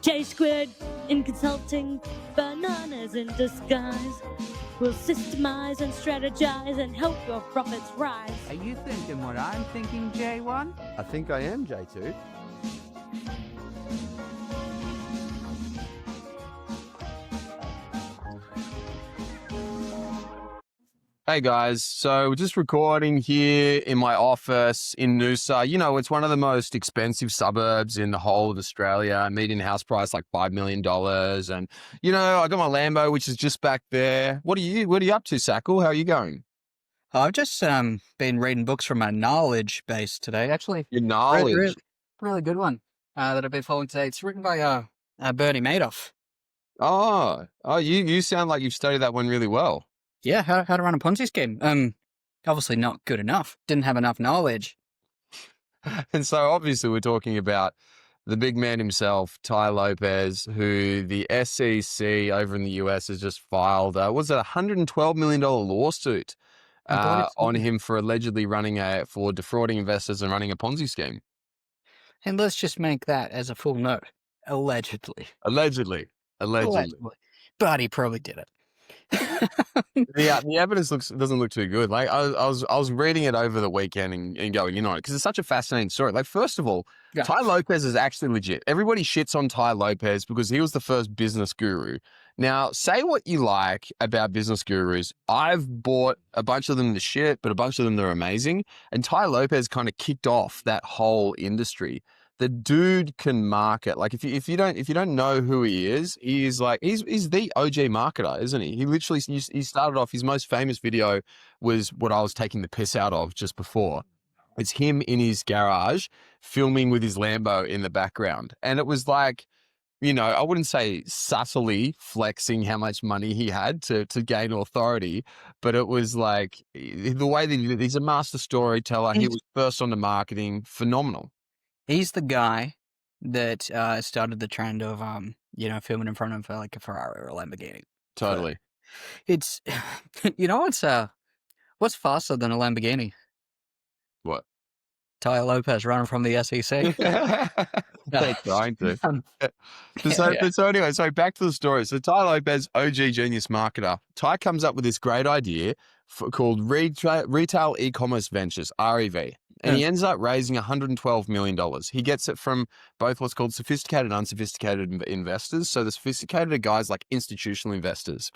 J squared in consulting, bananas in disguise. We'll systemize and strategize and help your profits rise. Are you thinking what I'm thinking, J1? I think I am, J2. Hey guys, so we're just recording here in my office in Noosa. You know, it's one of the most expensive suburbs in the whole of Australia. Median house price like $5 million. And, you know, I got my Lambo, which is just back there. What are you up to, Sackle? How are you going? I've just been reading books from my knowledge base today. Actually, Your knowledge. really good one that I've been following today. It's written by Bernie Madoff. Oh, you sound like you've studied that one really well. Yeah, how to run a Ponzi scheme. Obviously not good enough. Didn't have enough knowledge. And so obviously we're talking about the big man himself, Tai Lopez, who the SEC over in the US has just filed, was it a $112 million lawsuit on him for allegedly for defrauding investors and running a Ponzi scheme. And let's just make that as a full note. Allegedly. Allegedly. But he probably did it. The evidence doesn't look too good. Like I was reading it over the weekend and going in on it because it's such a fascinating story. Like, first of all, Yeah. Tai Lopez is actually legit. Everybody shits on Tai Lopez because he was the first business guru. Now, say what you like about business gurus. I've bought a bunch of them to shit, but a bunch of them that are amazing. And Tai Lopez kind of kicked off that whole industry. The dude can market. Like if you don't know who he is the OG marketer, isn't he? He started off, his most famous video was what I was taking the piss out of just before. It's him in his garage filming with his Lambo in the background. And it was like, you know, I wouldn't say subtly flexing how much money he had to gain authority, but it was like the way that he did it, he's a master storyteller. He was first on the marketing, phenomenal. He's the guy that started the trend of, filming in front of like a Ferrari or a Lamborghini. Totally. It's, what's faster than a Lamborghini? What? Tai Lopez running from the SEC. They're trying to. So anyway, back to the story. So Tai Lopez, OG genius marketer. Tai comes up with this great idea called Retail E-commerce Ventures, REV. And he ends up raising $112 million. He gets it from both what's called sophisticated and unsophisticated investors. So the sophisticated are guys like institutional investors.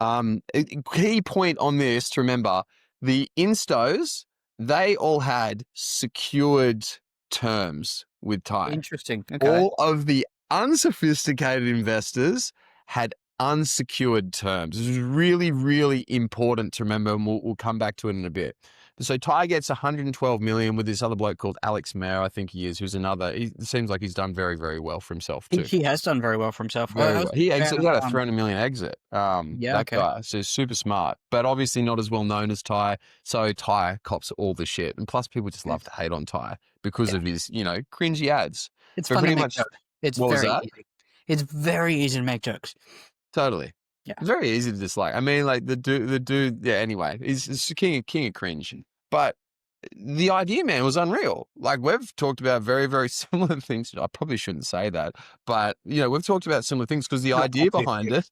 Key point on this to remember, the instos, they all had secured terms with Tai. Interesting. Okay. All of the unsophisticated investors had unsecured terms. This is really, really important to remember, and we'll come back to it in a bit. So Tai gets $112 million with this other bloke called Alex Mayer, I think he is, who's another. It seems like he's done very, very well for himself too. He has done very well for himself. Very well. He got a $300 million exit. That guy, so he's super smart, but obviously not as well known as Tai. So Tai cops all the shit, and plus people just love to hate on Tai because of his, cringy ads. It's but fun pretty to make much. jokes. It's What was very that? easy. It's very easy to make jokes. Totally. Yeah. It's very easy to dislike. I mean, like the dude. Yeah. Anyway, he's king of cringe, but the idea, man, was unreal. Like, we've talked about very, very similar things. I probably shouldn't say that, but we've talked about similar things because the idea behind it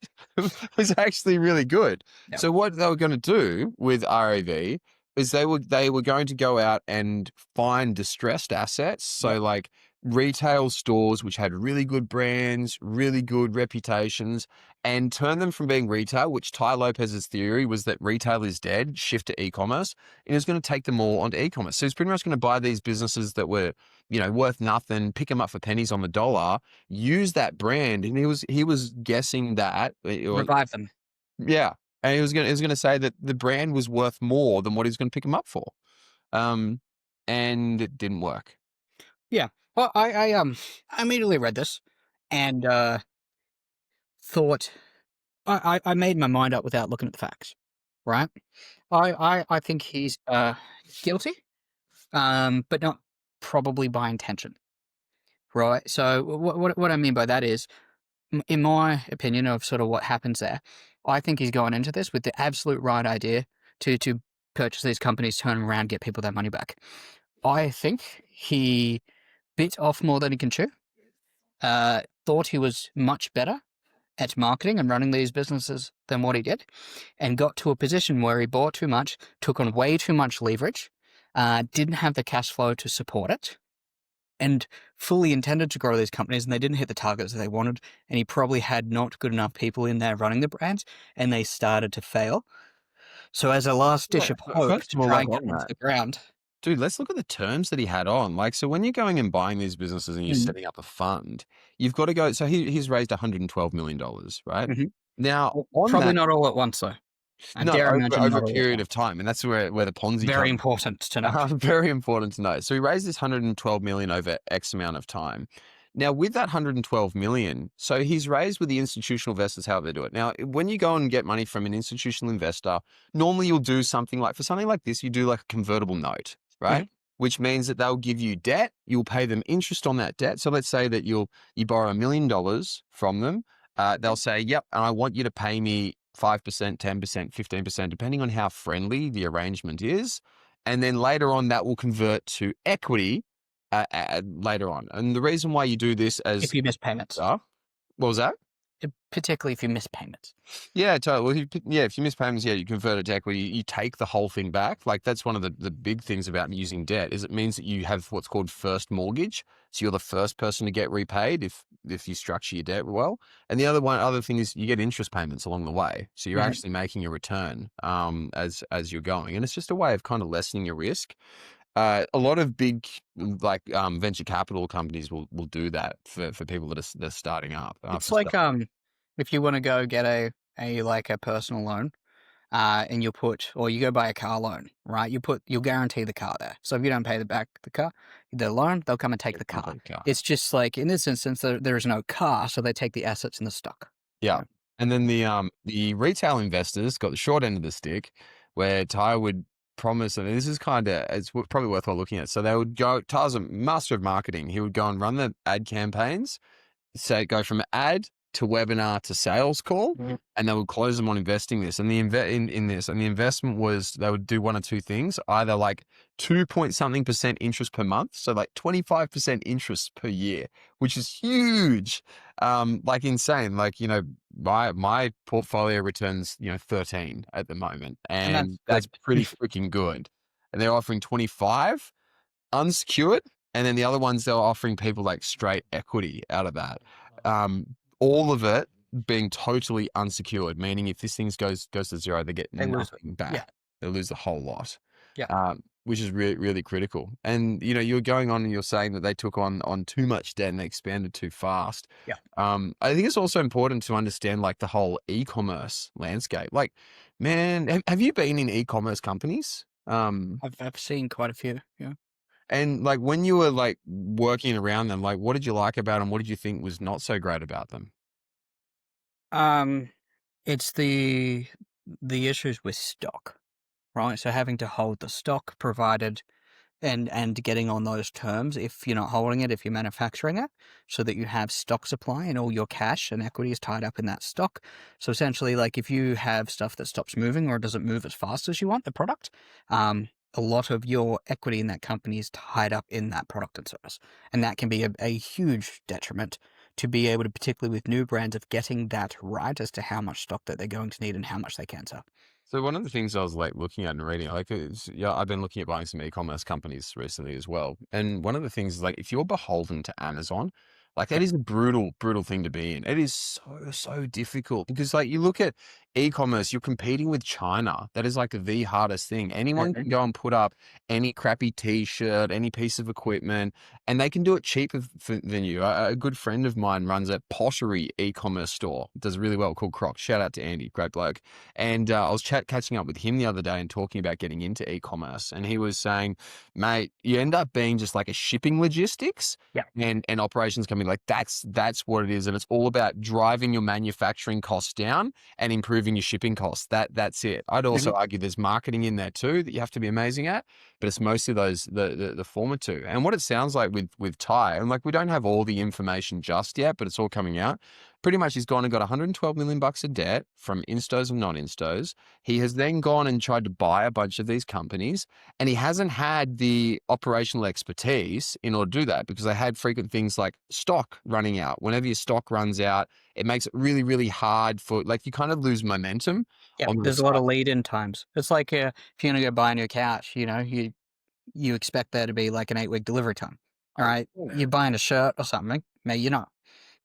was actually really good. Yep. So what they were going to do with REV is they were going to go out and find distressed assets. So like retail stores which had really good brands, really good reputations, and turn them from being retail, which Tai Lopez's theory was that retail is dead, shift to e-commerce, and he was going to take them all onto e-commerce. So he's pretty much going to buy these businesses that were, worth nothing, pick them up for pennies on the dollar, use that brand, and he was guessing that Revive them. Yeah. And he was going to say that the brand was worth more than what he was going to pick them up for. And it didn't work. Yeah. Well, I immediately read this and thought I made my mind up without looking at the facts. Right? I think he's guilty, but not probably by intention. Right? So what I mean by that is, in my opinion of sort of what happens there, I think he's going into this with the absolute right idea to purchase these companies, turn them around, get people their money back. I think he bit off more than he can chew. Thought he was much better at marketing and running these businesses than what he did, and got to a position where he bought too much, took on way too much leverage, didn't have the cash flow to support it, and fully intended to grow these companies, and they didn't hit the targets that they wanted, and he probably had not good enough people in there running the brands, and they started to fail. So as a last dish of hope First to of all, try like and get on them off that, the ground. dude, let's look at the terms that he had on. Like, so when you're going and buying these businesses and you're Mhm. setting up a fund, you've got to go. So he's raised $112 million, right? Mhm. Now, Well, on probably that, not all at once, though. I no, dare imagine over not a all at period once. of time, and that's where the Ponzi Very comes. important to know. Very important to know. So he raised this 112 million over X amount of time. Now, with that 112 million, so he's raised with the institutional investors how they do it. Now, when you go and get money from an institutional investor, normally you'll do something like, for something like this, you do like a convertible note, right? Mhm. Which means that they'll give you debt, you'll pay them interest on that debt. So let's say that you borrow $1 million from them. They'll say, yep, and I want you to pay me 5%, 10%, 15%, depending on how friendly the arrangement is. And then later on, that will convert to equity later on. And the reason why you do this as If you miss payments, what was that? particularly if you miss payments. Yeah, totally. Well, if you miss payments, yeah, you convert it to equity. You take the whole thing back. Like that's one of the big things about using debt is it means that you have what's called first mortgage. So you're the first person to get repaid if you structure your debt well. And the other thing is you get interest payments along the way. So you're Mhm. actually making a return as you're going, and it's just a way of kind of lessening your risk. A lot of big like venture capital companies will do that for people they're starting up. It's like if you want to go get a personal loan, and or you go buy a car loan, right? You'll guarantee the car there. So if you don't pay the loan, they'll come and take the car. It's just like in this instance, there is no car, so they take the assets in the stock. Yeah. Yeah. And then the retail investors got the short end of the stick where Ty would promise, and this is probably worthwhile looking at. So they would go, Ty's a master of marketing. He would go and run the ad campaigns, say go from ad to webinar to sales call, Mhm. and they would close them on investing this. And in this, and the investment was they would do one or two things, either like 2 point something percent interest per month, so like 25% interest per year, which is huge, like insane. Like my portfolio returns 13 at the moment, And and that's that's pretty freaking good. And they're offering 25 unsecured, and then the other ones they're offering people like straight equity out of that. All of it being totally unsecured, meaning if this thing goes to zero, they get they lose it. nothing back. Yeah. They lose the whole lot. Yeah. Which is really, really critical. And you're going on and you're saying that they took on too much debt and they expanded too fast. Yeah. I think it's also important to understand like the whole e-commerce landscape. Like, man, have you been in e-commerce companies? I've seen quite a few. Yeah. And like when you were like working around them, like what did you like about them? What did you think was not so great about them? It's the issues with stock, right? So having to hold the stock provided and getting on those terms if you're not holding it, if you're manufacturing it, so that you have stock supply and all your cash and equity is tied up in that stock. So essentially, like if you have stuff that stops moving or doesn't move as fast as you want the product, a lot of your equity in that company is tied up in that product and service. And that can be a huge detriment to be able to, particularly with new brands, of getting that right as to how much stock that they're going to need and how much they can sell. So one of the things I was like looking at and reading, like I've been looking at buying some e-commerce companies recently as well. And one of the things is like if you're beholden to Amazon, like that is a brutal, brutal thing to be in. It is so difficult because like you look at e-commerce, you're competing with China. That is like the hardest thing. Anyone can go and put up any crappy t-shirt, any piece of equipment, and they can do it cheaper than you. A good friend of mine runs a pottery e-commerce store, does really well, called Crocs. Shout out to Andy, great bloke. And I was catching up with him the other day and talking about getting into e-commerce. And he was saying, mate, you end up being just like a shipping logistics and operations company. Like that's what it is. And it's all about driving your manufacturing costs down and improving your shipping costs. That's it. I'd also argue there's marketing in there too that you have to be amazing at, but it's mostly those the former two. And what it sounds like with Tai, and like we don't have all the information just yet, but it's all coming out. pretty much he's gone and got 112 million bucks of debt from instos and non-instos. He has then gone and tried to buy a bunch of these companies, and he hasn't had the operational expertise in order to do that, because they had frequent things like stock running out. Whenever your stock runs out, it makes it really, really hard for, like, you kind of lose momentum. Yeah, on the there's a lot side. of lead-in times. It's like if you're gonna go buy a new couch, you expect there to be like an 8-week delivery time. All right, you're buying a shirt or something. Maybe you're not.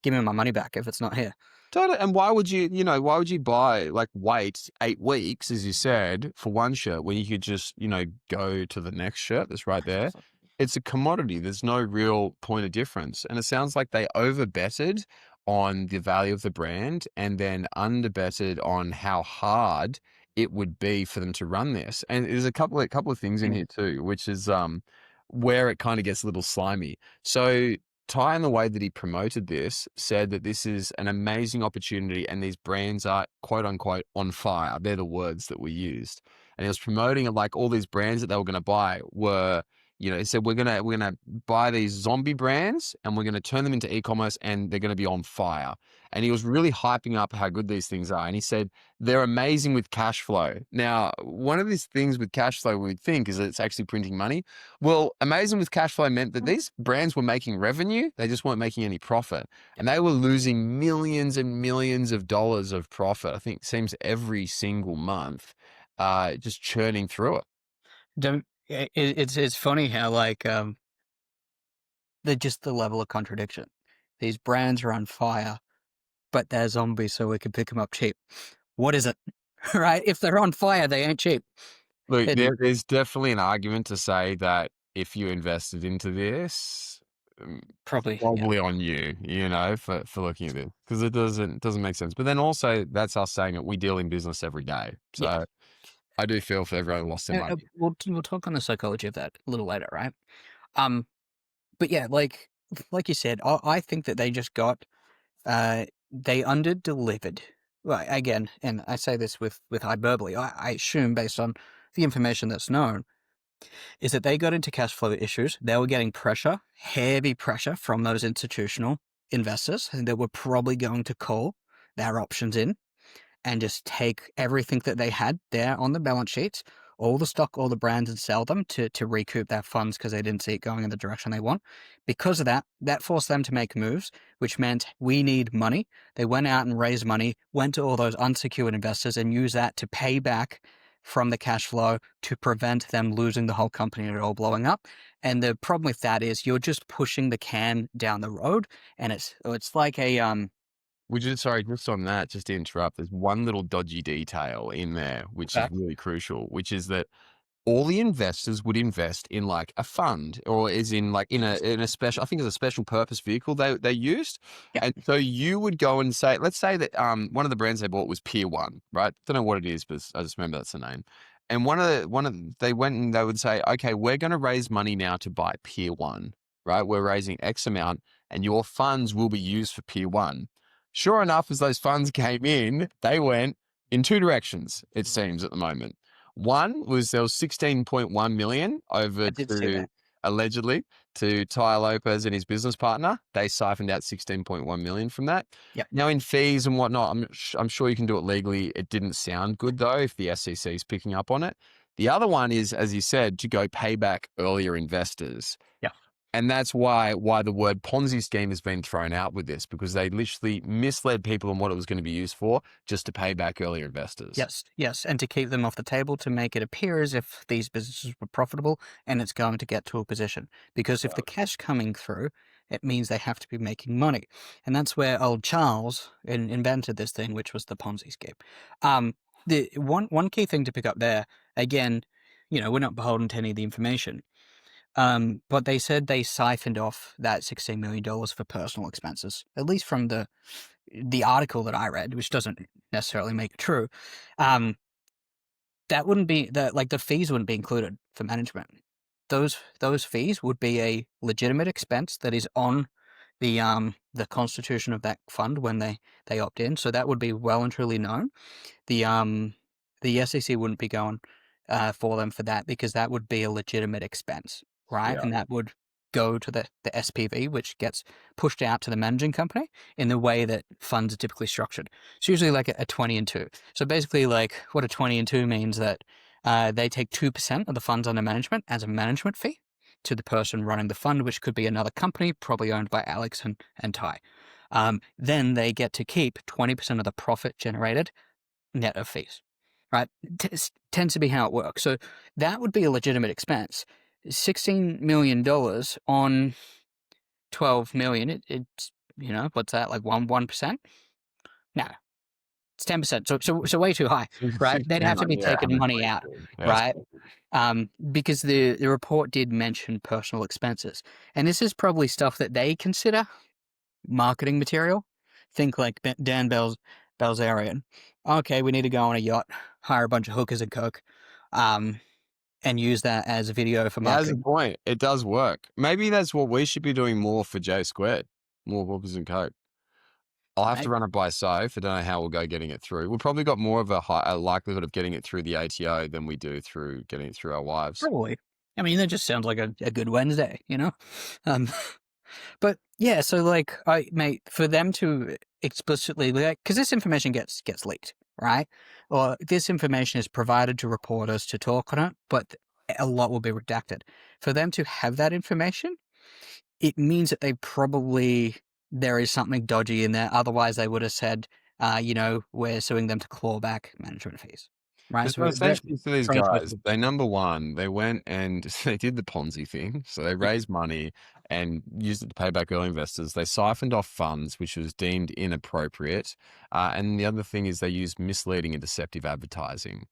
Give me my money back if it's not here. Totally. And why would why would you buy, like, wait 8 weeks, as you said, for one shirt when you could just, go to the next shirt that's right there? It's a commodity. There's no real point of difference. And it sounds like they overbetted on the value of the brand and then underbetted on how hard it would be for them to run this. And there's a couple of things in here too, which is where it kind of gets a little slimy. So Ty, in the way that he promoted this, said that this is an amazing opportunity and these brands are, quote unquote, on fire. They're the words that we used. And he was promoting it like all these brands that they were going to buy were, he said, we're gonna buy these zombie brands and we're going to turn them into e-commerce and they're going to be on fire. And he was really hyping up how good these things are. And he said, they're amazing with cash flow. Now, one of these things with cash flow we think is that it's actually printing money. Well, amazing with cash flow meant that these brands were making revenue. They just weren't making any profit. And they were losing millions and millions of dollars of profit. I think it seems every single month, just churning through it. It's funny how the level of contradiction. These brands are on fire, but they're zombies, so we can pick them up cheap. What is it? Right? If they're on fire, they ain't cheap. Look, there's definitely an argument to say that if you invested into this, Probably on you, for looking at it, because it doesn't make sense. But then also, that's us saying that we deal in business every day. So I do feel for everyone who lost their money. We'll talk on the psychology of that a little later, right? But yeah, like you said, I think that they just got they under-delivered. Well, again, and I say this with hyperbole, I assume based on the information that's known, is that they got into cash flow issues. They were getting pressure, heavy pressure from those institutional investors, and they were probably going to call their options in and just take everything that they had there on the balance sheets, all the stock, all the brands, and sell them to recoup their funds because they didn't see it going in the direction they want. Because of that, that forced them to make moves, which meant we need money. They went out and raised money, went to all those unsecured investors and used that to pay back from the cash flow to prevent them losing the whole company and it all blowing up. And the problem with that is you're just pushing the can down the road, and it's like a Sorry, just on that, just to interrupt, there's one little dodgy detail in there, which is really crucial, which is that all the investors would invest in like a fund, or is in like in a special, I think it's a special purpose vehicle they used. Yeah. And so you would go and say, let's say that one of the brands they bought was Pier 1, right? Don't know what it is, but I just remember that's the name. And they went and they would say, okay, we're going to raise money now to buy Pier 1, right? We're raising X amount and your funds will be used for Pier 1. Sure enough, as those funds came in, they went in two directions, it seems, at the moment. One was there was 16.1 million over to, allegedly, to Tai Lopez and his business partner. They siphoned out 16.1 million from that. Yep. Now, in fees and whatnot, I'm sure you can do it legally. It didn't sound good, though, if the SEC is picking up on it. The other one is, as you said, to go pay back earlier investors. Yeah. And that's why the word Ponzi scheme has been thrown out with this, because they literally misled people on what it was going to be used for, just to pay back earlier investors. Yes, and to keep them off the table, to make it appear as if these businesses were profitable and it's going to get to a position. Because if the cash coming through, it means they have to be making money. And that's where old Charles invented this thing, which was the Ponzi scheme. The one key thing to pick up there, again, we're not beholden to any of the information. But they said they siphoned off that $16 million for personal expenses, at least from the article that I read, which doesn't necessarily make it true. That wouldn't be the fees wouldn't be included for management. Those fees would be a legitimate expense that is on the constitution of that fund when they opt in. So that would be well and truly known. The SEC wouldn't be going for them for that, because that would be a legitimate expense. Right. Yeah. And that would go to the SPV, which gets pushed out to the managing company in the way that funds are typically structured. It's usually like a 20 and 2. So basically, like what a 20 and 2 means that they take 2% of the funds under management as a management fee to the person running the fund, which could be another company, probably owned by Alex and Tai. Then they get to keep 20% of the profit generated net of fees, right? Tends to be how it works. So that would be a legitimate expense. $16 million on 12 million, it's, what's that, like 1%? No, it's 10%. So way too high, right? They'd have to be taking money out, right? Because the report did mention personal expenses. And this is probably stuff that they consider marketing material. Think like Dan Belzerian. Okay, we need to go on a yacht, hire a bunch of hookers and coke, and use that as a video for That's the marketing. point. It does work. Maybe that's what we should be doing more for J Squared. More hookers and coke. I'll have to run it by Soph. I don't know how we'll go getting it through. We've probably got more of a likelihood of getting it through the ATO than we do through getting it through our wives. Probably. I mean, that just sounds like a good Wednesday, But yeah, so like, for them to explicitly, like, because this information gets leaked, right? Or this information is provided to reporters to talk on it, but a lot will be redacted. For them to have that information, it means that there is something dodgy in there. Otherwise, they would have said, we're suing them to claw back management fees. Right. So essentially for these guys, number one, they went and they did the Ponzi thing. So they raised money and used it to pay back early investors. They siphoned off funds, which was deemed inappropriate. And the other thing is they used misleading and deceptive advertising,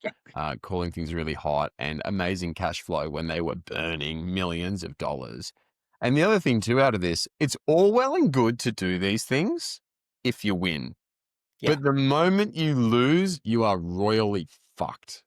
calling things really hot and amazing cash flow when they were burning millions of dollars. And the other thing too out of this, it's all well and good to do these things if you win. Yeah. But the moment you lose, you are royally fucked.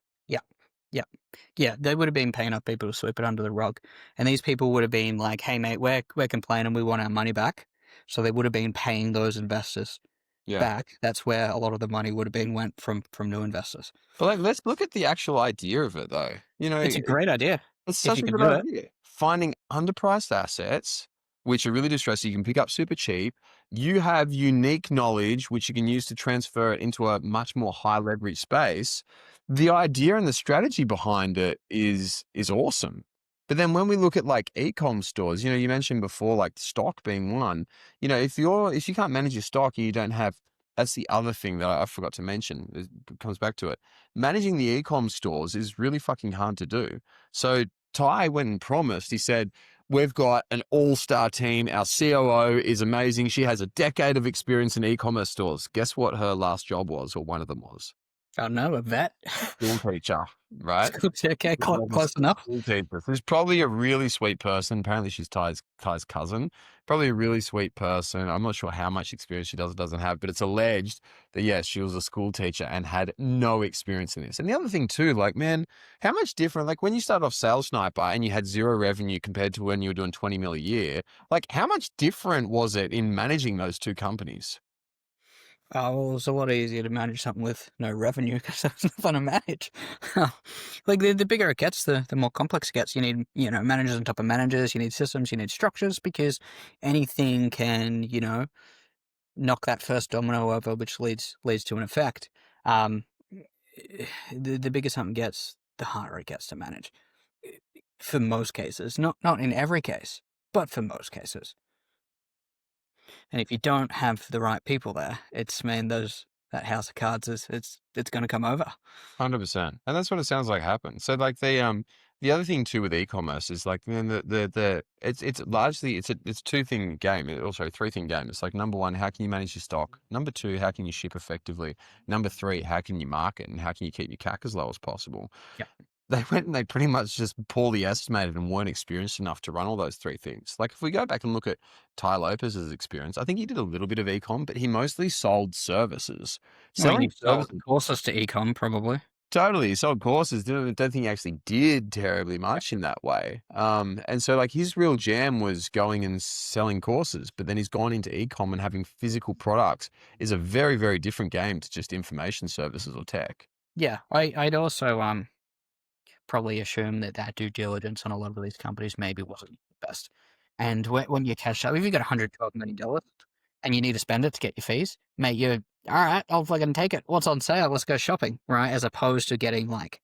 Yeah, they would have been paying up people to sweep it under the rug. And these people would have been like, hey, mate, we're complaining, we want our money back. So they would have been paying those investors back. That's where a lot of the money would have been went from new investors. But like, let's look at the actual idea of it, though. It's a great idea. It's such a good idea. Finding underpriced assets, which are really distressed, you can pick up super cheap. You have unique knowledge, which you can use to transfer it into a much more high leverage space. The idea and the strategy behind it is awesome. But then when we look at like e-com stores, you mentioned before, like stock being one, if you can't manage your stock and you don't have, that's the other thing that I forgot to mention. It comes back to it. Managing the e-com stores is really fucking hard to do. So Tai went and promised, he said, we've got an all-star team. Our COO is amazing. She has a decade of experience in e-commerce stores. Guess what her last job was, or one of them was? I don't know, a vet. School teacher, right? Okay, close enough. School teacher. She's probably a really sweet person. Apparently she's Ty's cousin. Probably a really sweet person. I'm not sure how much experience she does or doesn't have, but it's alleged that, yes, she was a school teacher and had no experience in this. And the other thing too, like, man, how much different, like when you started off Sales Sniper and you had zero revenue compared to when you were doing 20 mil a year, like how much different was it in managing those two companies? Oh, well, it's a lot easier to manage something with no revenue because there's nothing to manage. Like the bigger it gets, the more complex it gets. You need, managers on top of managers. You need systems. You need structures because anything can, knock that first domino over, which leads to an effect. The bigger something gets, the harder it gets to manage. For most cases, not in every case, but for most cases. And if you don't have the right people there, that house of cards it's going to come over. 100%. And that's what it sounds like happened. So like the other thing too with e-commerce is like it's largely it's a two-thing game, also three-thing game. It's like number one, how can you manage your stock? Number two, how can you ship effectively? Number three, how can you market and how can you keep your CAC as low as possible? Yeah. They went and they pretty much just poorly estimated and weren't experienced enough to run all those three things. Like if we go back and look at Tai Lopez's experience, I think he did a little bit of e-com, but he mostly sold services. Selling courses to e-com, probably. Totally. He sold courses. Don't think he actually did terribly much in that way. And so like his real jam was going and selling courses, but then he's gone into e-com and having physical products is a very, very different game to just information services or tech. Yeah. I'd also, probably assume that due diligence on a lot of these companies maybe wasn't the best. And when you cash up, if you got $112 million and you need to spend it to get your fees, mate, you're all right. I'll fucking take it. What's on sale? Let's go shopping, right? As opposed to getting like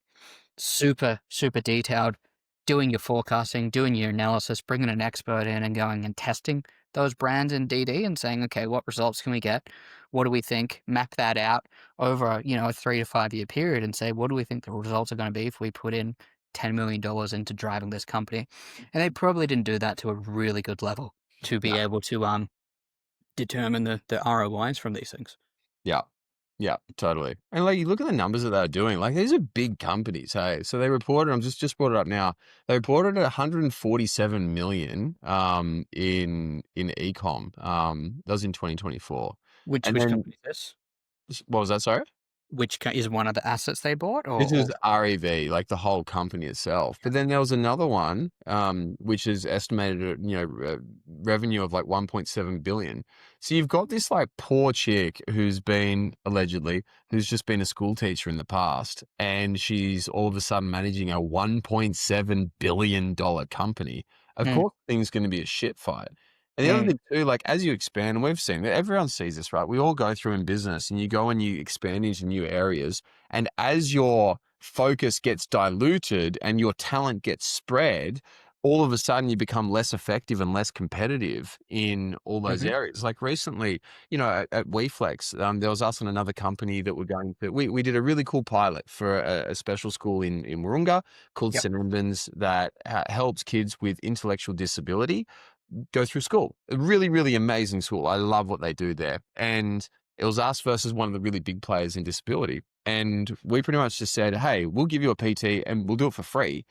super, super detailed, doing your forecasting, doing your analysis, bringing an expert in and going and testing those brands in DD and saying, okay, what results can we get? What do we think? Map that out over, a 3 to 5 year period and say, what do we think the results are going to be if we put in $10 million into driving this company? And they probably didn't do that to a really good level to be able to determine the ROIs from these things. Yeah. Yeah, totally. And like you look at the numbers that they're doing, like these are big companies, hey. So they reported, I'm just brought it up now. They reported 147 million in e-com. That was in 2024. Which And then company is this? what was that, sorry? Which is one of the assets they bought? This Or is REV, like the whole company itself. But then there was another one, which is estimated at, revenue of like 1.7 billion. So you've got this like poor chick who's who's just been a school teacher in the past, and she's all of a sudden managing a $1.7 billion company. Of course, things going to be a shit fight. And the other thing too, like as you expand, and we've seen that everyone sees this, right? We all go through in business and you go and you expand into new areas. And as your focus gets diluted and your talent gets spread, all of a sudden you become less effective and less competitive in all those areas. Like recently, at WeFlex, there was us and another company that were we did a really cool pilot for a special school in Wahroonga called St. Albans that helps kids with intellectual disability go through school. A really, really amazing school. I love what they do there. And it was us versus one of the really big players in disability. And we pretty much just said, hey, we'll give you a PT and we'll do it for free.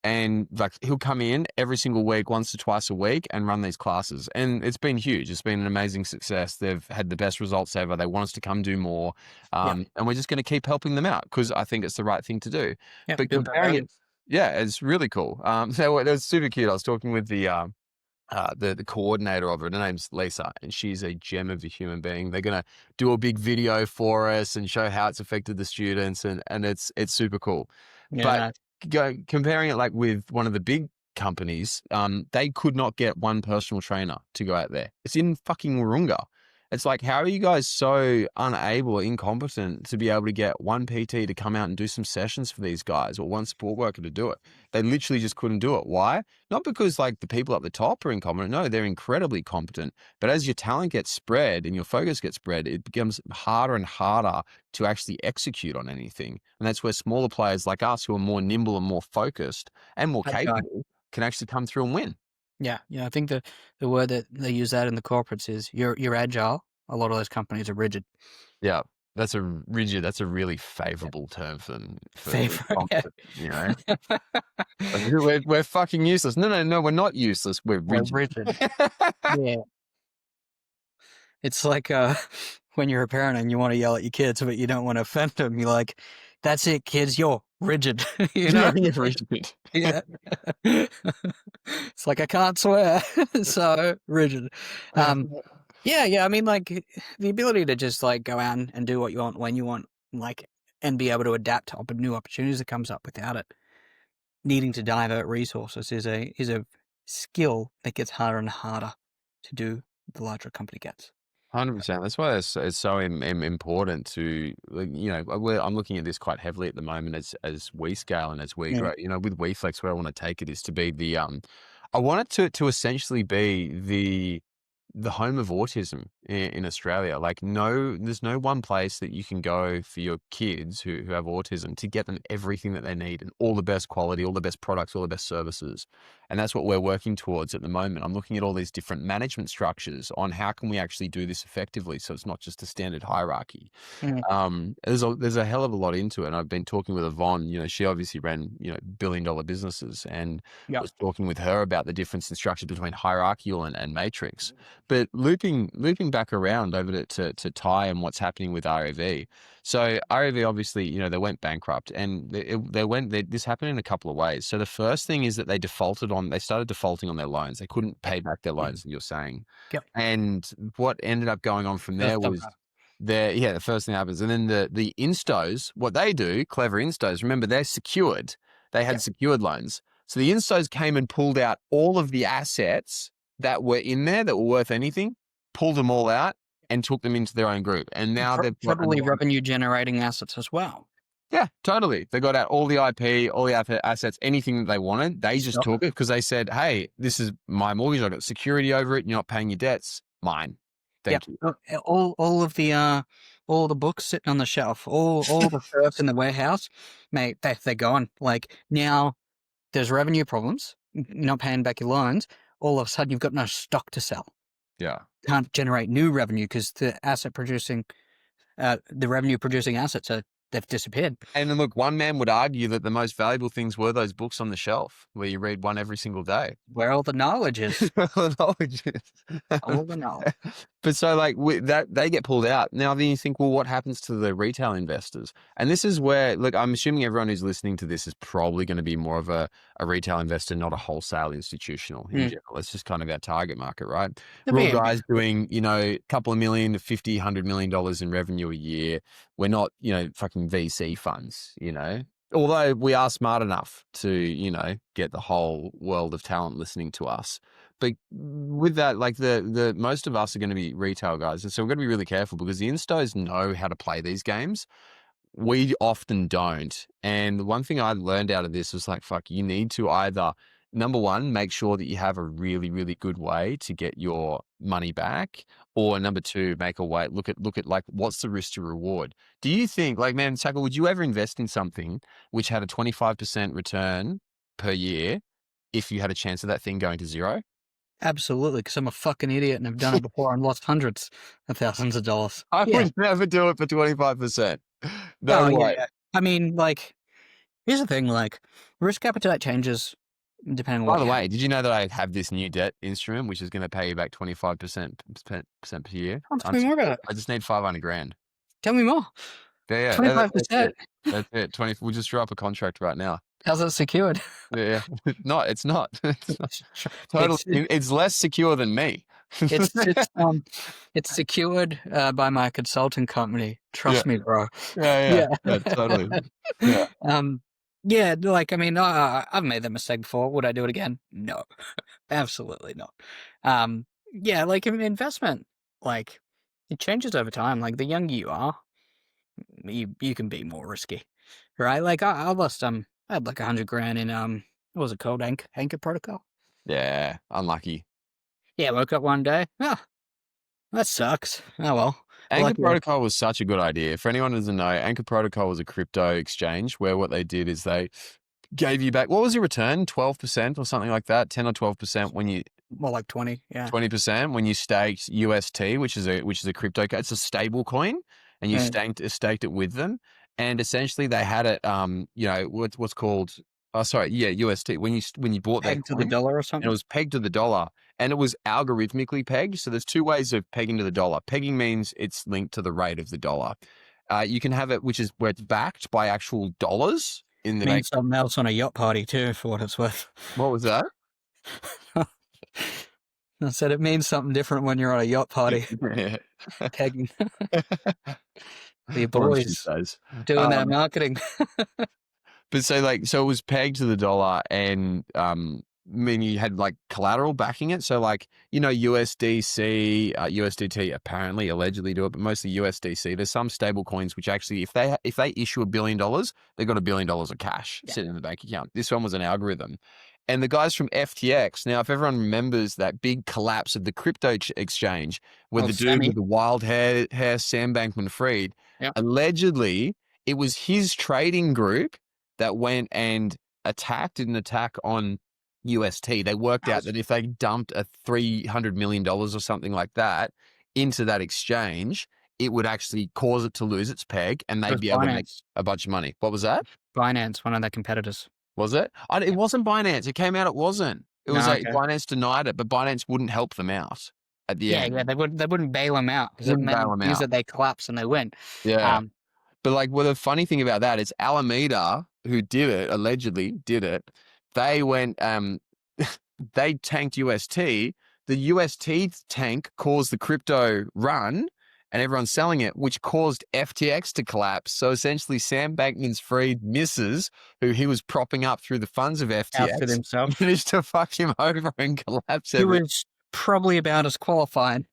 And like he'll come in every single week, once or twice a week, and run these classes. And it's been huge. It's been an amazing success. They've had the best results ever. They want us to come do more. And we're just going to keep helping them out because I think it's the right thing to do. But comparing it, it's really cool. So it was super cute. I was talking with the coordinator of it. Her name's Lisa, and she's a gem of a human being. They're gonna do a big video for us and show how it's affected the students, and it's super cool. Yeah. But comparing it like with one of the big companies, they could not get one personal trainer to go out there. It's in fucking Wahroonga. It's like, how are you guys so unable or incompetent to be able to get one PT to come out and do some sessions for these guys or one support worker to do it? They literally just couldn't do it. Why? Not because like the people at the top are incompetent. No, they're incredibly competent. But as your talent gets spread and your focus gets spread, it becomes harder and harder to actually execute on anything. And that's where smaller players like us who are more nimble and more focused and more capable can actually come through and win. Yeah. I think the word that they use that in the corporates is you're agile. A lot of those companies are rigid. Yeah, that's a really favorable term for them. We're fucking useless. No, we're not useless. We're rigid. Yeah. It's like when you're a parent and you want to yell at your kids, but you don't want to offend them. You're like, that's it, kids, you're rigid. You're rigid. Yeah. It's like, I can't swear. So rigid. Yeah. I mean, like the ability to just like go out and do what you want when you want, like, and be able to adapt to new opportunities that comes up without it needing to divert resources is a skill that gets harder and harder to do the larger a company gets. 100%. That's why it's so important to, I'm looking at this quite heavily at the moment as we scale and as we grow. With WeFlex, where I want to take it is to be I want it to essentially be the home of autism in Australia. Like there's no one place that you can go for your kids who have autism to get them everything that they need and all the best quality, all the best products, all the best services. And that's what we're working towards at the moment. I'm looking at all these different management structures on how can we actually do this effectively so it's not just a standard hierarchy. There's a hell of a lot into it. And I've been talking with Yvonne, she obviously ran, billion-dollar businesses, and was talking with her about the difference in structure between hierarchical and matrix. But looping back around over to Tai and what's happening with REV. So REV obviously, they went bankrupt, and this happened in a couple of ways. So the first thing is that they started defaulting on their loans. They couldn't pay back their loans, you're saying. Yep. And what ended up going on from there was the first thing happens. And then the instos, what they do, clever instos, remember they're secured. They had secured loans. So the instos came and pulled out all of the assets that were in there that were worth anything, pulled them all out and took them into their own group. And now they've got Probably revenue generating assets as well. Yeah, totally. They got out all the IP, all the assets, anything that they wanted. They just took it because they said, hey, this is my mortgage. I've got security over it. You're not paying your debts. Mine. Thank you. All of the all the books sitting on the shelf, all the surf in the warehouse, mate, they're gone. Like now there's revenue problems, not paying back your loans. All of a sudden you've got no stock to sell. Yeah. Can't generate new revenue because the revenue producing assets they've disappeared. And then look, one man would argue that the most valuable things were those books on the shelf where you read one every single day. Where all the knowledge is. All the knowledge. But so like that they get pulled out. Now then you think, well, what happens to the retail investors? And this is where, look, I'm assuming everyone who's listening to this is probably going to be more of a retail investor, not a wholesale institutional in general. It's just kind of our target market, right? We're all guys doing, a couple of million to $50, $100 million in revenue a year. We're not, fucking VC funds, although we are smart enough to, get the whole world of talent listening to us. But with that, like the most of us are going to be retail guys. And so we're going to be really careful because the instos know how to play these games. We often don't. And the one thing I learned out of this was like, fuck, you need to either, number one, make sure that you have a really, really good way to get your money back. Or number two, make a way, look at like, what's the risk to reward? Do you think, like, man, Tackle, would you ever invest in something which had a 25% return per year if you had a chance of that thing going to zero? Absolutely, because I'm a fucking idiot and I've done it before and lost hundreds of thousands of dollars. I would never do it for 25%. No way. Yeah. I mean, like, here's the thing, like, risk appetite changes depending on By the way, did you know that I have this new debt instrument which is going to pay you back 25% per year? Tell me more about it. I just need $500,000. Tell me more. Yeah, 25%. That's it. 20. We'll just draw up a contract right now. How's it secured? Yeah. No, it's not. It's not. It's less secure than me. It's secured by my consulting company. Trust me, bro. Yeah, totally. Yeah. Like, I mean, I've made that mistake before. Would I do it again? No, absolutely not. Yeah, like investment, like it changes over time. Like the younger you are, you can be more risky, right? Like I lost I had like $100,000 in what was it called? Anchor Protocol. Yeah, unlucky. Yeah, woke up one day. Oh, that sucks. Oh well. Anchor Protocol was such a good idea. For anyone who doesn't know, Anchor Protocol was a crypto exchange where what they did is they gave you back, what was your return? 12% or something like that? 10 or 12% when you... More like 20, yeah. 20% when you staked UST, which is a crypto, it's a stable coin, and you staked it with them. And essentially they had it, what's called... Oh, sorry. Yeah, UST. When you bought that pegged to the dollar or something? And it was pegged to the dollar, and it was algorithmically pegged. So there's two ways of pegging to the dollar. Pegging means it's linked to the rate of the dollar. You can have it, which is where it's backed by actual dollars in the means something else on a yacht party too, for what it's worth. What was that? I said it means something different when you're on a yacht party. Pegging. The boys doing that marketing. But so it was pegged to the dollar, and you had like collateral backing it. So like, USDC, USDT apparently allegedly do it, but mostly USDC. There's some stable coins which actually, if they issue $1 billion, they've got $1 billion of cash sitting in the bank account. This one was an algorithm. And the guys from FTX, now if everyone remembers that big collapse of the crypto exchange where the dude with the wild hair, Sam Bankman-Fried, allegedly it was his trading group that went and did an attack on UST. They worked out that if they dumped a $300 million or something like that into that exchange, it would actually cause it to lose its peg and they'd be able to make a bunch of money. What was that? Binance, one of their competitors. Was it? It wasn't Binance. It came out it wasn't. It was Binance denied it, but Binance wouldn't help them out at the end. Yeah, they wouldn't bail them out because it means that they collapse and they win. Yeah. But the funny thing about that is Alameda, who allegedly did it, they went, they tanked UST. The UST tank caused the crypto run and everyone's selling it, which caused FTX to collapse. So essentially Sam Bankman-Fried misses, who he was propping up through the funds of FTX, himself. managed to fuck him over and collapse He was probably about as qualified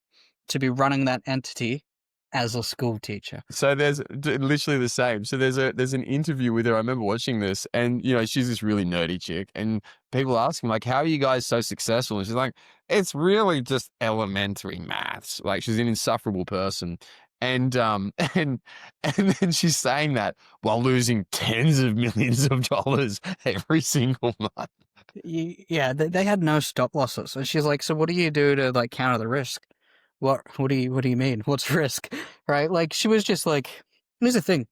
to be running that entity as a school teacher. So there's literally the same. So there's an interview with her. I remember watching this, and she's this really nerdy chick, and people ask him like, "How are you guys so successful?" And she's like, "It's really just elementary maths." Like she's an insufferable person, and and then she's saying that while losing tens of millions of dollars every single month. Yeah, they had no stop losses, and she's like, "So what do you do to like counter the risk? What do you mean? What's risk?" Right? Like she was just like, here's the thing: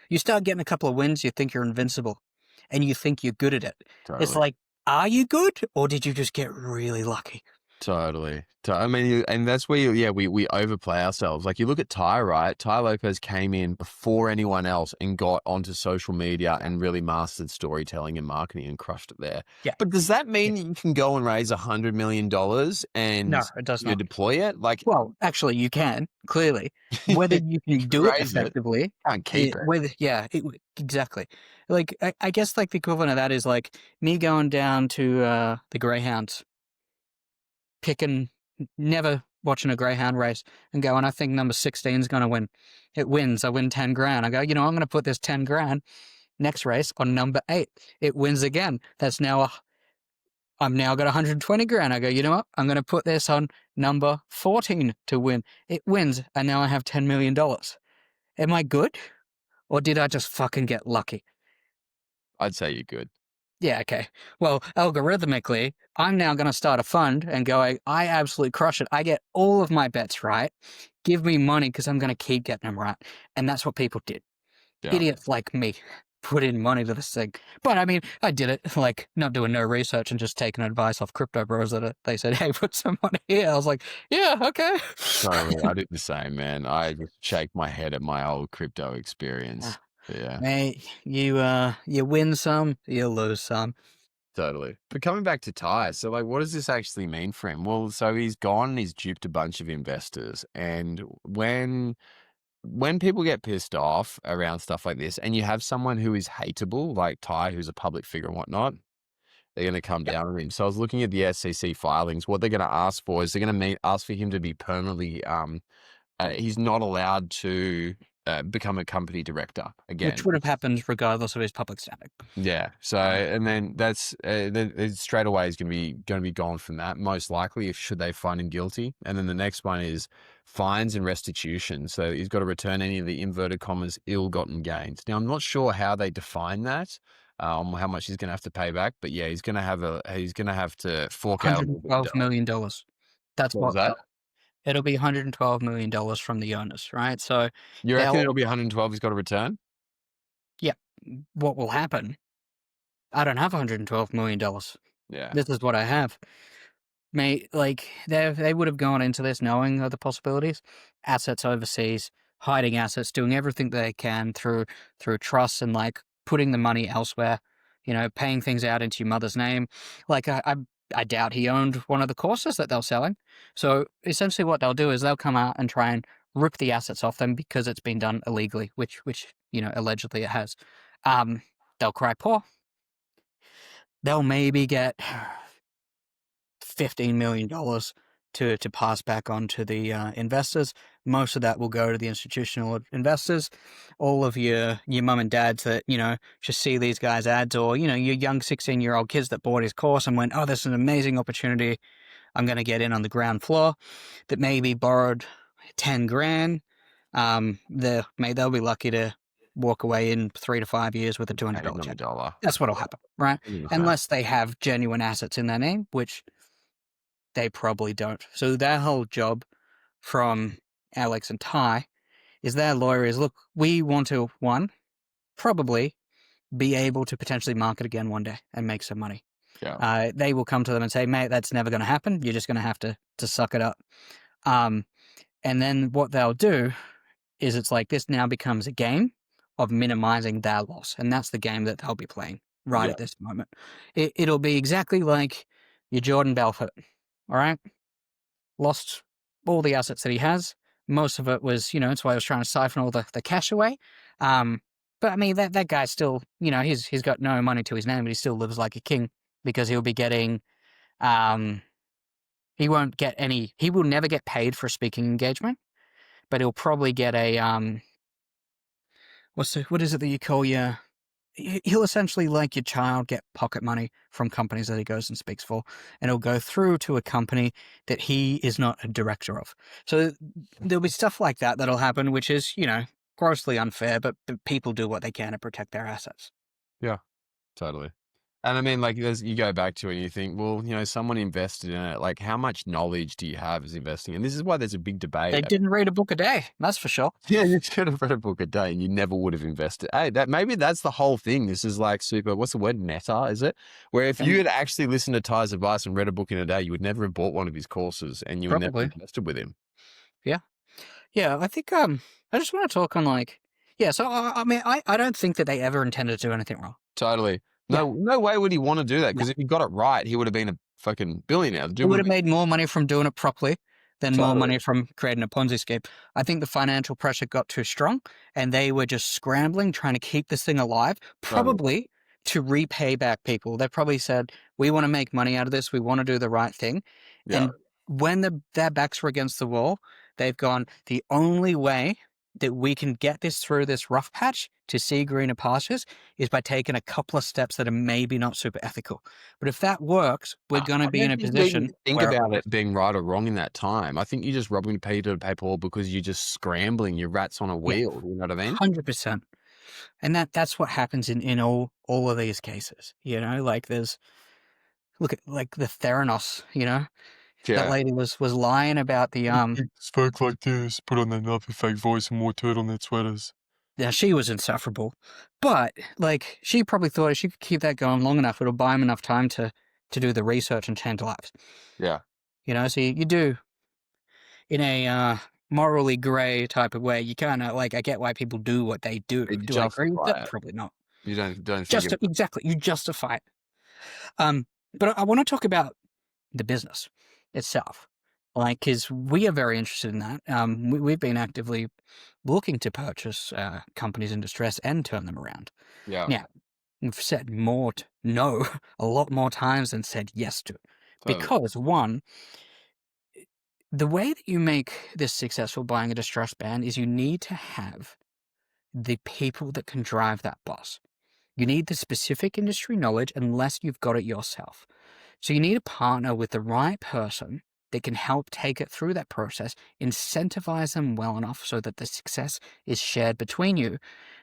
you start getting a couple of wins, you think you're invincible, and you think you're good at it. It's Totally. like, are you good, or did you just get really lucky? Totally. I mean, and that's where we overplay ourselves. Like you look at Tai, right? Tai Lopez came in before anyone else and got onto social media and really mastered storytelling and marketing and crushed it there. Yeah. But does that mean you can go and raise $100 million and No, it does not. deploy it? Like, Well, actually, you can clearly. Whether you can do it raise it, effectively, can't keep it. exactly. Like I guess like the equivalent of that is like me going down to the Greyhounds, never watching a Greyhound race and going, I think number 16 is going to win. It wins. I win 10 grand. I go, I'm going to put this 10 grand next race on number 8. It wins again. I'm now got 120 grand. I go, you know what? I'm going to put this on number 14 to win. It wins. And now I have $10 million. Am I good? Or did I just fucking get lucky? I'd say you're good. Yeah, okay. Well, algorithmically, I'm now going to start a fund and go, I absolutely crush it. I get all of my bets right. Give me money because I'm going to keep getting them right. And that's what people did. Yeah. Idiots like me put in money to this thing. But I mean, I did it, like not doing no research and just taking advice off crypto bros that they said, hey, put some money here. I was like, yeah, okay. Totally. I did the same, man. I just shake my head at my old crypto experience. Yeah. Mate, you win some, you lose some. Totally. But coming back to Tai, so like, what does this actually mean for him? Well, so he's gone and he's duped a bunch of investors. And when people get pissed off around stuff like this, and you have someone who is hateable, like Tai, who's a public figure and whatnot, they're going to come down on him. So I was looking at the SEC filings. What they're going to ask for is they're going to ask for him to be permanently, he's not allowed to become a company director again. Which would have happened regardless of his public standing. Yeah. So, and then that's then straight away is going to be gone from that, most likely, should they find him guilty. And then the next one is fines and restitution. So he's got to return any of the inverted commas ill-gotten gains. Now, I'm not sure how they define that, how much he's going to have to pay back, but yeah, he's going to have to fork out $112 million. That's what was that? It'll be $112 million from the owners, right? So You reckon it'll be 112 he's got to return? Yeah. What will happen? I don't have $112 million. Yeah. This is what I have. Mate, like, they would have gone into this knowing of the possibilities. Assets overseas, hiding assets, doing everything they can through trust and, like, putting the money elsewhere, paying things out into your mother's name. Like, I doubt he owned one of the courses that they're selling. So essentially what they'll do is they'll come out and try and rip the assets off them because it's been done illegally, which allegedly it has. They'll cry poor. They'll maybe get $15 million to pass back on to the investors. Most of that will go to the institutional investors. All of your mum and dads that, just see these guys' ads, or, your young 16-year-old kids that bought his course and went, oh, this is an amazing opportunity. I'm going to get in on the ground floor, that maybe borrowed 10 grand. They'll be lucky to walk away in 3 to 5 years with a $200 check. That's what'll happen, right? Unless they have genuine assets in their name, which they probably don't. So their whole job from Alex and Tai is their lawyer is, look, we want to, probably be able to potentially market again one day and make some money. Yeah. They will come to them and say, mate, that's never going to happen. You're just going to have to suck it up. And then what they'll do is it's like this now becomes a game of minimizing their loss. And that's the game that they'll be playing at this moment. It'll be exactly like your Jordan Belfort, all right? Lost all the assets that he has. Most of it was, that's why I was trying to siphon all the cash away. But I mean, that guy still, he's got no money to his name, but he still lives like a king because he'll be getting, He won't get any. He will never get paid for a speaking engagement, but he'll probably get a what is it that you call your? He'll essentially, like your child, get pocket money from companies that he goes and speaks for, and it'll go through to a company that he is not a director of. So there'll be stuff like that that'll happen, which is, grossly unfair, but people do what they can to protect their assets. Yeah, totally. And I mean, like, you go back to it and you think, well, someone invested in it. Like, how much knowledge do you have as investing? And this is why there's a big debate. They didn't read a book a day, that's for sure. Yeah, you should have read a book a day and you never would have invested. Hey, maybe that's the whole thing. This is like super, what's the word? Meta, is it? Where if you had actually listened to Ty's advice and read a book in a day, you would never have bought one of his courses and you would never have invested with him. Yeah. Yeah, I think I just want to talk on so I mean, I don't think that they ever intended to do anything wrong. Totally. No way would he want to do that, because if he got it right, he would have been a fucking billionaire. He would have made more money from doing it properly than more money from creating a Ponzi scheme. I think the financial pressure got too strong and they were just scrambling, trying to keep this thing alive, probably to repay back people. They probably said, we want to make money out of this. We want to do the right thing. Yeah. And when their backs were against the wall, they've gone, the only way that we can get this through this rough patch to see greener pastures is by taking a couple of steps that are maybe not super ethical. But if that works, we're going to be in a position. Think about it being right or wrong in that time. I think you're just robbing Peter to pay Paul because you're just scrambling. Your rat's on a wheel. You know what I mean? 100%. And that's what happens in all of these cases. Like look at like the Theranos. That lady was lying about the spoke like this, put on that other fake voice and wore turtleneck sweaters. Yeah, she was insufferable. But like she probably thought if she could keep that going long enough, it'll buy him enough time to do the research and change lives. Yeah. So you do in a morally grey type of way, you kinda I get why people do what they do. Do I agree with that? Probably not. You don't exactly, you justify it. But I want to talk about the business itself, because we are very interested in that. We've been actively looking to purchase companies in distress and turn them around. Yeah. Now, we've said no a lot more times than said yes to. Because one, the way that you make this successful buying a distressed band is you need to have the people that can drive that bus. You need the specific industry knowledge unless you've got it yourself. So you need a partner with the right person that can help take it through that process, incentivize them well enough so that the success is shared between you.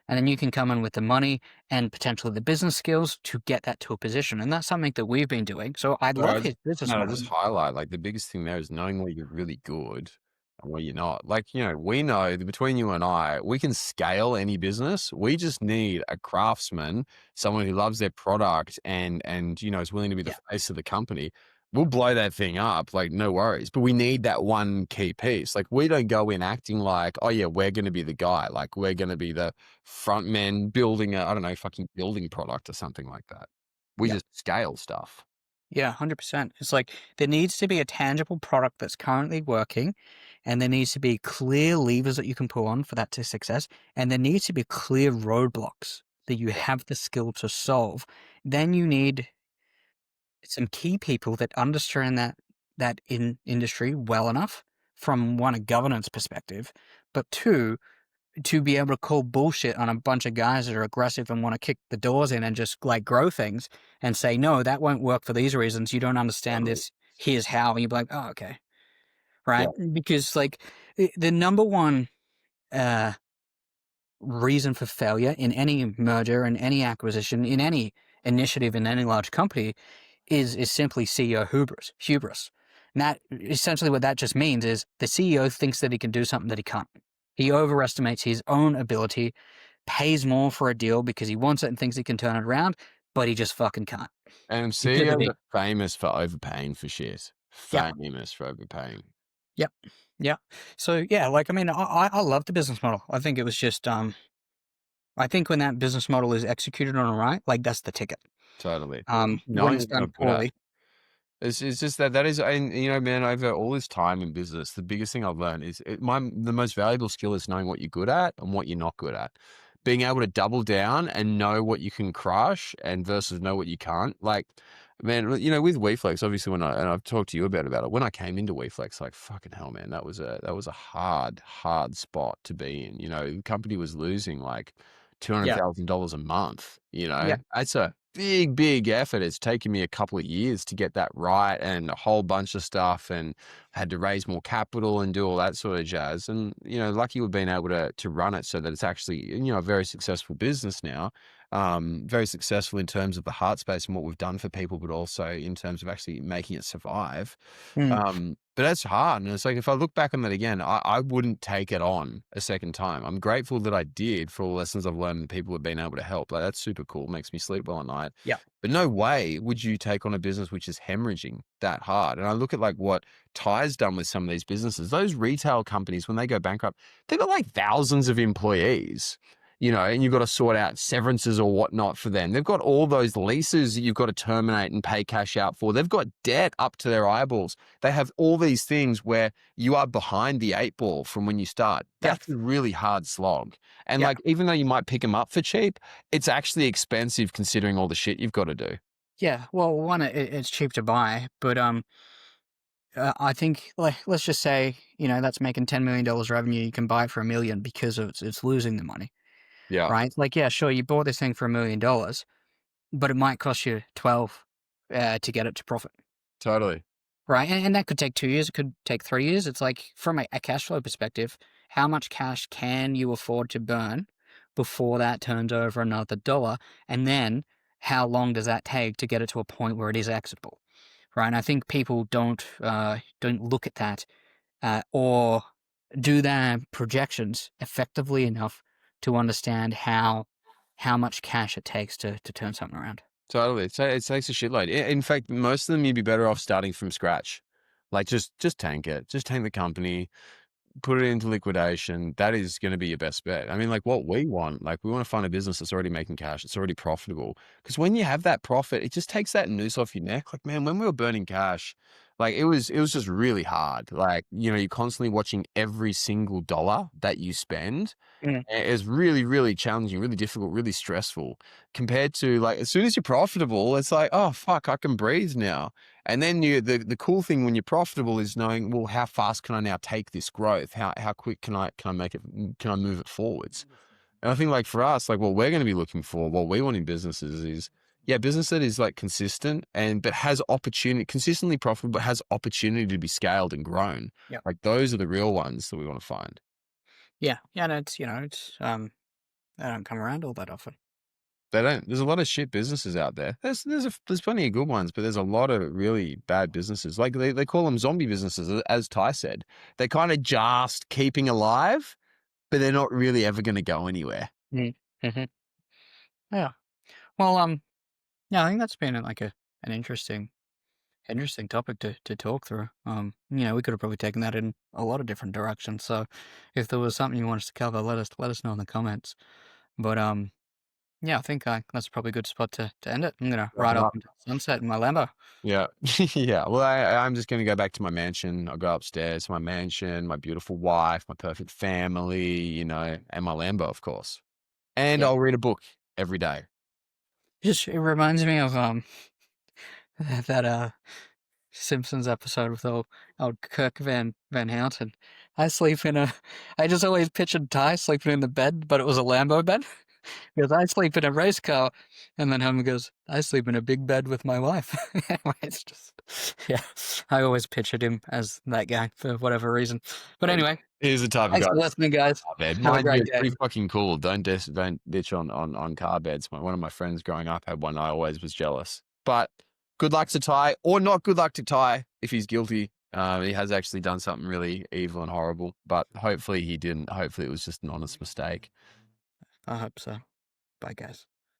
And then you can come in with the money and potentially the business skills to get that to a position. And that's something that we've been doing. So I'd love his business model. Just highlight, like, the biggest thing there is knowing where you're really good and where you're not. Like, we know that between you and I, we can scale any business. We just need a craftsman, someone who loves their product and is willing to be the face of the company. We'll blow that thing up, like, no worries. But we need that one key piece. Like, we don't go in acting like, oh yeah, we're going to be the guy. Like, we're going to be the front man building fucking building product or something like that. We just scale stuff. Yeah, 100%. It's like there needs to be a tangible product that's currently working, and there needs to be clear levers that you can pull on for that to success, and there needs to be clear roadblocks that you have the skill to solve. Then you need some key people that understand that industry well enough from one, a governance perspective, but two, to be able to call bullshit on a bunch of guys that are aggressive and want to kick the doors in and just grow things and say, no, that won't work for these reasons. You don't understand this. Here's how. And you'd be like, oh, okay. Right. Yeah. Because the number one reason for failure in any merger, in any acquisition, in any initiative, in any large company is simply CEO hubris. And that essentially what that just means is the CEO thinks that he can do something that he can't. He overestimates his own ability, pays more for a deal because he wants it and thinks he can turn it around, but he just fucking can't. And CEOs are famous for overpaying for shit. Famous for overpaying. Yep. Yeah. So yeah, I love the business model. I think it was just I think when that business model is executed on right, that's the ticket. Totally. When it's done poorly. It's just that is, and man, over all this time in business, the biggest thing I've learned is the most valuable skill is knowing what you're good at and what you're not good at. Being able to double down and know what you can crush and versus know what you can't. Like, Man, well, with WeFlex, obviously and I've talked to you about it, when I came into WeFlex, like fucking hell, man, that was a hard spot to be in. The company was losing like Yeah. $200,000 a month. Yeah. It's a big effort. It's taken me a couple of years to get that right, and a whole bunch of stuff, and had to raise more capital and do all that sort of jazz. And lucky we've been able to run it so that it's actually a very successful business now. Very successful in terms of the heart space and what we've done for people, but also in terms of actually making it survive. Mm. But that's hard. And it's like, if I look back on that again, I wouldn't take it on a second time. I'm grateful that I did, for all the lessons I've learned and people have been able to help. Like, that's super cool. Makes me sleep well at night. Yeah. But no way would you take on a business which is hemorrhaging that hard. And I look at like what Ty's done with some of these businesses. Those retail companies, when they go bankrupt, they've got like thousands of employees. And you've got to sort out severances or whatnot for them. They've got all those leases that you've got to terminate and pay cash out for. They've got debt up to their eyeballs. They have all these things where you are behind the 8 ball from when you start. That's a really hard slog. And like, even though you might pick them up for cheap, it's actually expensive considering all the shit you've got to do. Yeah. Well, one, it's cheap to buy, but I think, like, let's just say, that's making $10 million revenue. You can buy it for $1 million because it's losing the money. Yeah, Right? Like, yeah, sure, you bought this thing for $1 million, but it might cost you 12 to get it to profit. totally. Right? And that could take 2 years. It could take 3 years. It's like, from a cash flow perspective, how much cash can you afford to burn before that turns over another dollar? And then how long does that take to get it to a point where it is exitable? Right? And I think people don't look at that or do their projections effectively enough to understand how much cash it takes to turn something around. Totally. It takes a shitload. In fact, most of them, you'd be better off starting from scratch. Like, just tank it. Just tank the company, put it into liquidation. That is going to be your best bet. I mean, like, what we want, like, we want to find a business that's already making cash. It's already profitable. Because when you have that profit, it just takes that noose off your neck. Like, man, when we were burning cash, like, it was just really hard. Like, you're constantly watching every single dollar that you spend. Mm. It's really, really challenging, really difficult, really stressful, compared to, like, as soon as you're profitable, it's like, oh fuck, I can breathe now. And then the cool thing when you're profitable is knowing, well, how fast can I now take this growth? How quick can I make it? Can I move it forwards? And I think, like, for us, like, what we're going to be looking for, what we want in businesses is, business that is like consistent but has opportunity, consistently profitable, but has opportunity to be scaled and grown. Yep. Like, those are the real ones that we want to find. Yeah, and it's they don't come around all that often. They don't. There's a lot of shit businesses out there. There's plenty of good ones, but there's a lot of really bad businesses. Like, they call them zombie businesses, as Ty said. They're kind of just keeping alive, but they're not really ever going to go anywhere. Mm-hmm. Yeah. Well, yeah, I think that's been like an interesting topic to talk through. We could have probably taken that in a lot of different directions. So, if there was something you want us to cover, let us know in the comments. But yeah, I think that's probably a good spot to end it. I'm gonna ride off into the sunset in my Lambo. Yeah. Yeah. Well, I'm just going to go back to my mansion. I'll go upstairs to my mansion, my beautiful wife, my perfect family, and my Lambo, of course. And Yeah. I'll read a book every day. It reminds me of that Simpsons episode with old Kirk Van Houten. I just always pictured Ty sleeping in the bed, but it was a Lambo bed. Because I sleep in a race car, and then Homer goes, I sleep in a big bed with my wife. It's just, yeah, I always pictured him as that guy for whatever reason. But anyway, Here's the type of thanks guy. for listening, guys. Bed. Have a Mind you, great it's day. pretty fucking cool. Don't ditch on car beds. One of my friends growing up had one. I always was jealous. But good luck to Ty, or not good luck to Ty if he's guilty. He has actually done something really evil and horrible, but hopefully he didn't. Hopefully it was just an honest mistake. I hope so. Bye, guys.